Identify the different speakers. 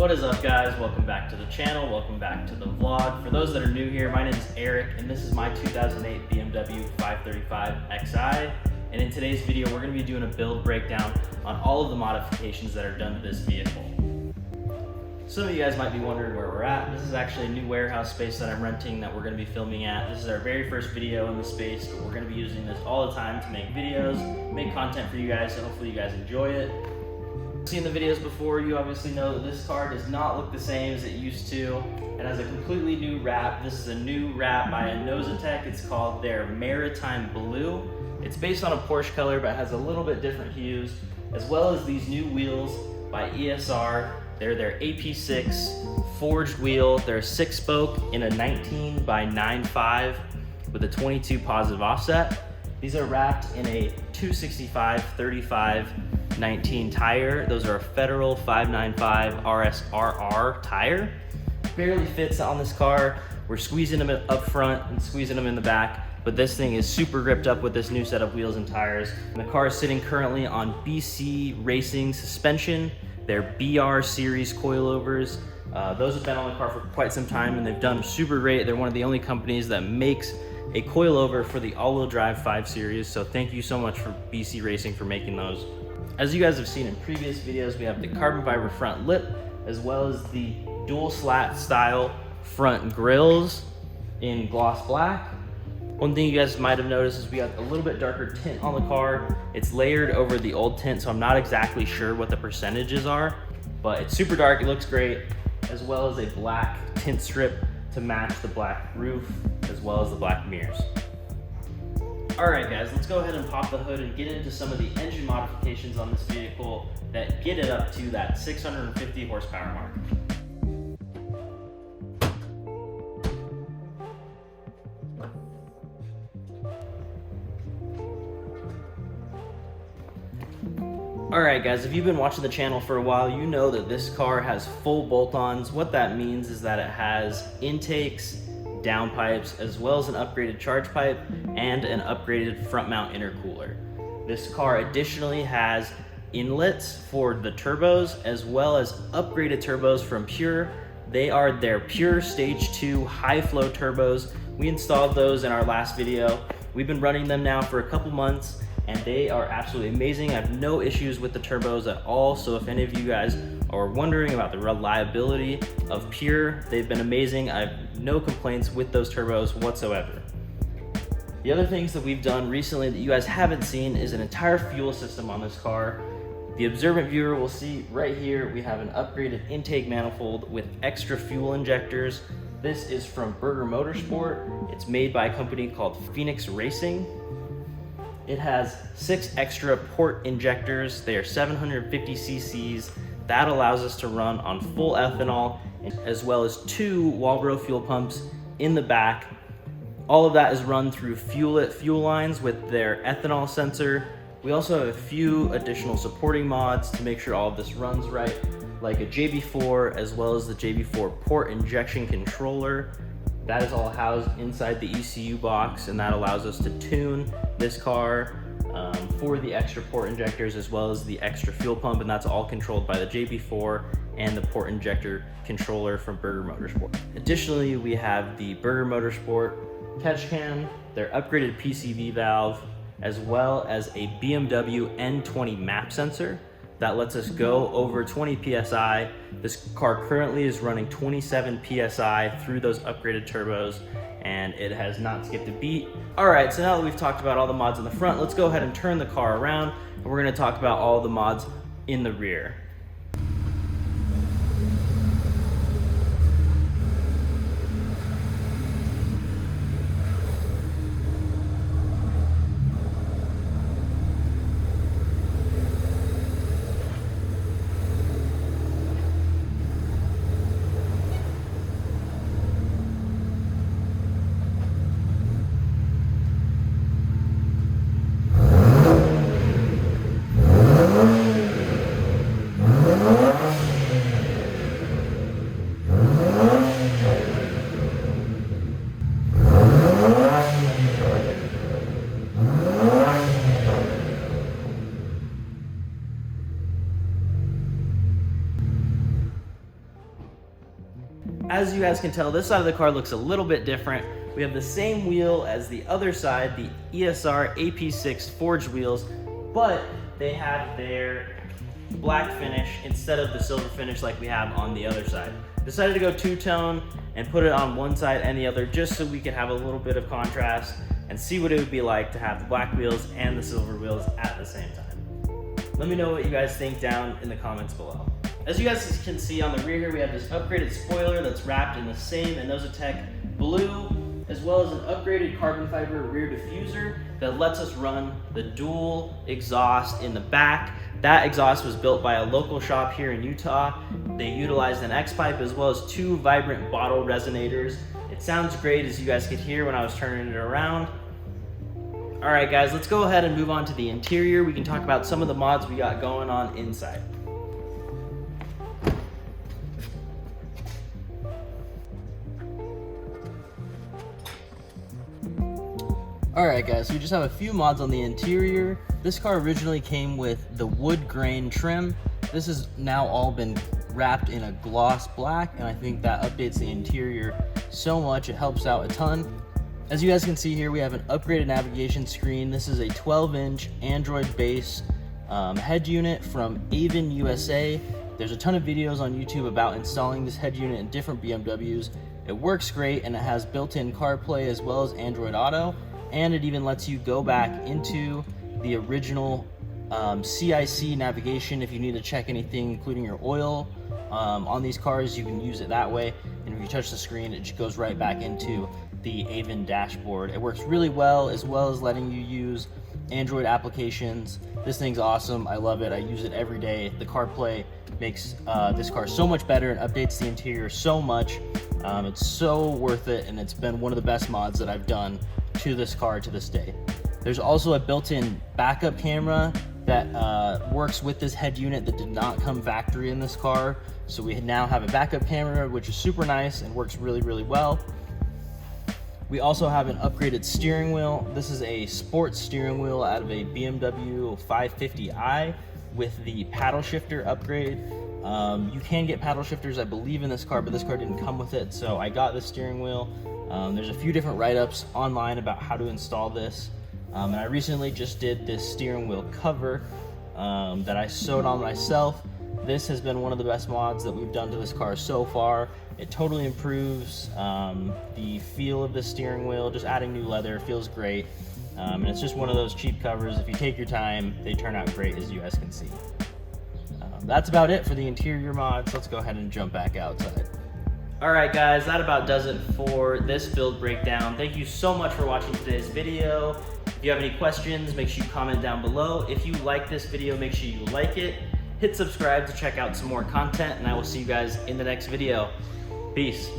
Speaker 1: What is up, guys? Welcome back to the channel. Welcome back to the vlog. For those that are new here, my name is Eric and this is my 2008 BMW 535xi. And in today's video, we're going to be doing a build breakdown on all of the modifications that are done to this vehicle. Some of you guys might be wondering where we're at. This is actually a new warehouse space that I'm renting that we're going to be filming at. This is our very first video in the space, but we're going to be using this all the time to make videos, make content for you guys, so hopefully you guys enjoy it. Seen the videos before, you obviously know that this car does not look the same as it used to. It has a completely new wrap. This is a new wrap by Nosatech. It's called their Maritime Blue. It's based on a Porsche color, but has a little bit different hues, as well as these new wheels by ESR. They're their AP6 forged wheel. They're a 6-spoke in a 19 by 9.5 with a 22 positive offset. These are wrapped in a 265 35/19 tire. Those are a Federal 595 RSRR tire. Barely fits on this car. We're squeezing them up front and squeezing them in the back, but this thing is super gripped up with this new set of wheels and tires. And the car is sitting currently on BC Racing suspension. They're BR series coilovers. Those have been on the car for quite some time and they've done super great. They're one of the only companies that makes a coilover for the all-wheel drive 5 Series. So thank you so much for BC Racing for making those. As you guys have seen in previous videos, we have the carbon fiber front lip, as well as the dual slat style front grills in gloss black. One thing you guys might have noticed is we got a little bit darker tint on the car. It's layered over the old tint, so I'm not exactly sure what the percentages are, but it's super dark, it looks great, as well as a black tint strip to match the black roof, as well as the black mirrors. All right, guys, let's go ahead and pop the hood and get into some of the engine modifications on this vehicle that get it up to that 650 horsepower mark. Alright guys, if you've been watching the channel for a while, you know that this car has full bolt-ons. What that means is that it has intakes, downpipes, as well as an upgraded charge pipe and an upgraded front mount intercooler. This car additionally has inlets for the turbos, as well as upgraded turbos from Pure. They are their Pure Stage 2 high flow turbos. We installed those in our last video. We've been running them now for a couple months and they are absolutely amazing. I have no issues with the turbos at all. So if any of you guys are wondering about the reliability of Pure, they've been amazing. I have no complaints with those turbos whatsoever. The other things that we've done recently that you guys haven't seen is an entire fuel system on this car. The observant viewer will see right here, we have an upgraded intake manifold with extra fuel injectors. This is from Berger Motorsport. It's made by a company called Phoenix Racing. It has 6 extra port injectors. They are 750 cc's. That allows us to run on full ethanol, as well as 2 Walbro fuel pumps in the back. All of that is run through Fuelit fuel lines with their ethanol sensor. We also have a few additional supporting mods to make sure all of this runs right, like a JB4, as well as the JB4 port injection controller. That is all housed inside the ECU box, and that allows us to tune this car for the extra port injectors as well as the extra fuel pump, and that's all controlled by the JB4 and the port injector controller from Berger Motorsport. Additionally, we have the Berger Motorsport catch can, their upgraded PCV valve, as well as a BMW N20 map sensor that lets us go over 20 PSI. This car currently is running 27 PSI through those upgraded turbos, and it has not skipped a beat. All right, so now that we've talked about all the mods in the front, let's go ahead and turn the car around, and we're gonna talk about all the mods in the rear. As you guys can tell, this side of the car looks a little bit different. We have the same wheel as the other side, the ESR AP6 forged wheels, but they have their black finish instead of the silver finish like we have on the other side. Decided to go two-tone and put it on one side and the other just so we could have a little bit of contrast and see what it would be like to have the black wheels and the silver wheels at the same time. Let me know what you guys think down in the comments below. As you guys can see on the rear here, we have this upgraded spoiler that's wrapped in the same Innositech blue, as well as an upgraded carbon fiber rear diffuser that lets us run the dual exhaust in the back. That exhaust was built by a local shop here in Utah. They utilized an X-pipe as well as 2 vibrant bottle resonators. It sounds great, as you guys could hear when I was turning it around. All right guys, let's go ahead and move on to the interior. We can talk about some of the mods we got going on inside. Alright guys, so we just have a few mods on the interior. This car originally came with the wood grain trim. This has now all been wrapped in a gloss black, and I think that updates the interior so much. It helps out a ton. As you guys can see here, we have an upgraded navigation screen. This is a 12-inch Android-based head unit from Avon USA. There's a ton of videos on YouTube about installing this head unit in different BMWs. It works great, and it has built-in CarPlay as well as Android Auto. And it even lets you go back into the original CIC navigation if you need to check anything, including your oil. On these cars, you can use it that way. And if you touch the screen, it just goes right back into the Avon dashboard. It works really well as letting you use Android applications. This thing's awesome. I love it. I use it every day. The CarPlay makes this car so much better and updates the interior so much. It's so worth it, and it's been one of the best mods that I've done to this car to this day. There's also a built-in backup camera that works with this head unit that did not come factory in this car. So we now have a backup camera, which is super nice and works really, really well. We also have an upgraded steering wheel. This is a sports steering wheel out of a BMW 550i with the paddle shifter upgrade. You can get paddle shifters, I believe, in this car, but this car didn't come with it, so I got the steering wheel. There's a few different write-ups online about how to install this, and I recently just did this steering wheel cover that I sewed on myself. This has been one of the best mods that we've done to this car so far. It totally improves the feel of the steering wheel. Just adding new leather feels great, and it's just one of those cheap covers. If you take your time, they turn out great, as you guys can see. That's about it for the interior mods. Let's go ahead and jump back outside. Alright guys, that about does it for this build breakdown. Thank you so much for watching today's video. If you have any questions, make sure you comment down below. If you like this video, make sure you like it. Hit subscribe to check out some more content, and I will see you guys in the next video. Peace.